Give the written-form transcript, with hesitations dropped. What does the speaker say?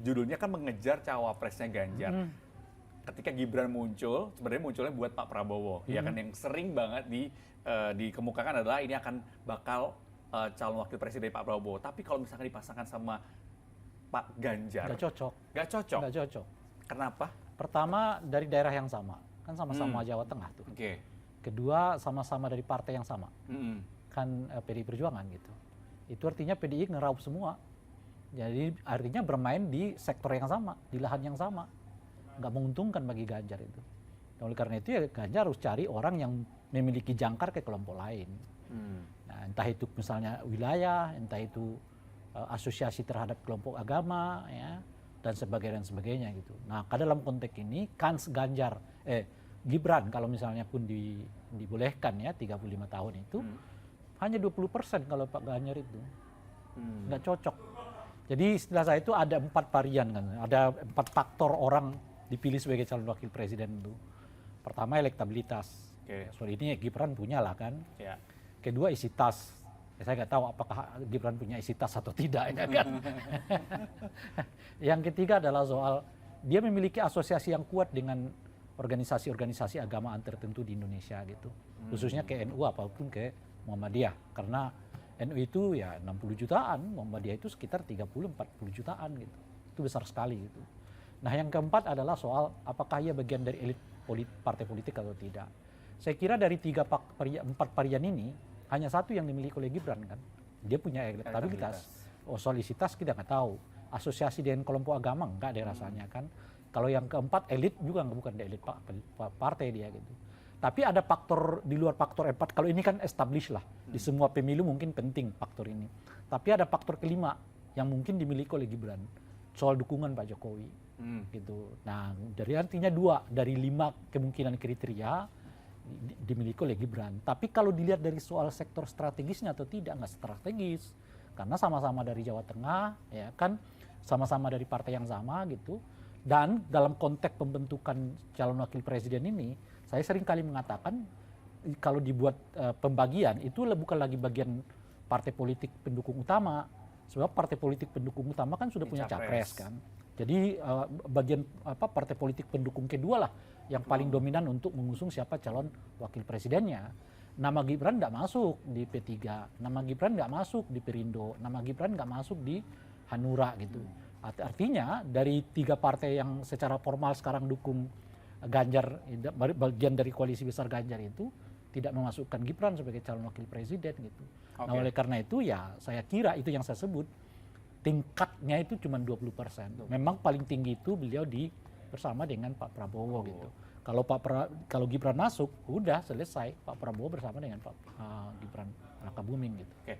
judulnya kan mengejar cawapresnya Ganjar. Ketika Gibran muncul, sebenarnya munculnya buat Pak Prabowo, ya kan, yang sering banget dikemukakan adalah ini akan bakal calon wakil presiden Pak Prabowo. Tapi kalau misalkan dipasangkan sama Pak Ganjar, Nggak cocok. nggak cocok. Nggak cocok. Kenapa? Pertama, dari daerah yang sama. Kan sama-sama Jawa Tengah tuh. Oke. Kedua, sama-sama dari partai yang sama. Mm-mm. Kan PDI Perjuangan gitu. Itu artinya PDI ngeraup semua. Jadi artinya bermain di sektor yang sama, di lahan yang sama. Nggak menguntungkan bagi Ganjar itu. Dan oleh karena itu ya Ganjar harus cari orang yang memiliki jangkar ke kelompok lain. Nah, entah itu misalnya wilayah, entah itu asosiasi terhadap kelompok agama, ya, dan sebagainya gitu. Nah, dalam konteks ini kans Gibran kalau misalnya pun dibolehkan ya 35 tahun itu hanya 20% kalau Pak Ganjar itu. Nggak cocok. Jadi istilah saya itu ada 4 varian kan. Ada 4 faktor orang dipilih sebagai calon wakil presiden itu. Pertama elektabilitas. Soal ini Gibran punya lah kan. Ya. Kedua isi tas. Saya nggak tahu apakah Gibran punya isi tas atau tidak ya kan. Yang ketiga adalah soal dia memiliki asosiasi yang kuat dengan organisasi-organisasi agamaan tertentu di Indonesia gitu. Khususnya ke NU apapun ke Muhammadiyah. Karena NU itu ya 60 jutaan, Muhammadiyah itu sekitar 30-40 jutaan gitu. Itu besar sekali gitu. Nah yang keempat adalah soal apakah ia bagian dari elit partai politik atau tidak. Saya kira dari 4 varian ini, hanya satu yang dimiliki oleh Gibran kan. Dia punya elektabilitas. Soal isi tas kita nggak tahu. Asosiasi dengan kelompok agama nggak ada rasanya kan. Kalau yang keempat elit juga bukan elit partai dia gitu. Tapi ada faktor di luar faktor 4. Kalau ini kan established lah. Di semua pemilu mungkin penting faktor ini. Tapi ada faktor kelima yang mungkin dimiliki oleh Gibran. Soal dukungan Pak Jokowi. Gitu. Nah, dari artinya 2 dari 5 kemungkinan kriteria dimiliki oleh Gibran. Tapi kalau dilihat dari soal sektor strategisnya atau tidak, nggak strategis. Karena sama-sama dari Jawa Tengah, ya kan, sama-sama dari partai yang sama gitu. Dan dalam konteks pembentukan calon wakil presiden ini, saya sering kali mengatakan kalau dibuat pembagian itu bukan lagi bagian partai politik pendukung utama. Sebab partai politik pendukung utama kan sudah punya capres kan. Jadi bagian partai politik pendukung kedua lah yang paling dominan untuk mengusung siapa calon wakil presidennya. Nama Gibran nggak masuk di P3, nama Gibran nggak masuk di Perindo, nama Gibran nggak masuk di Hanura gitu. Artinya dari 3 partai yang secara formal sekarang dukung Ganjar, bagian dari koalisi besar Ganjar itu tidak memasukkan Gibran sebagai calon wakil presiden gitu. Nah oleh karena itu ya saya kira itu yang saya sebut tingkatnya itu cuma 20%. Memang paling tinggi itu beliau bersama dengan Pak Prabowo gitu. Kalau Gibran masuk, udah selesai Pak Prabowo bersama dengan Pak Gibran Rakabuming gitu.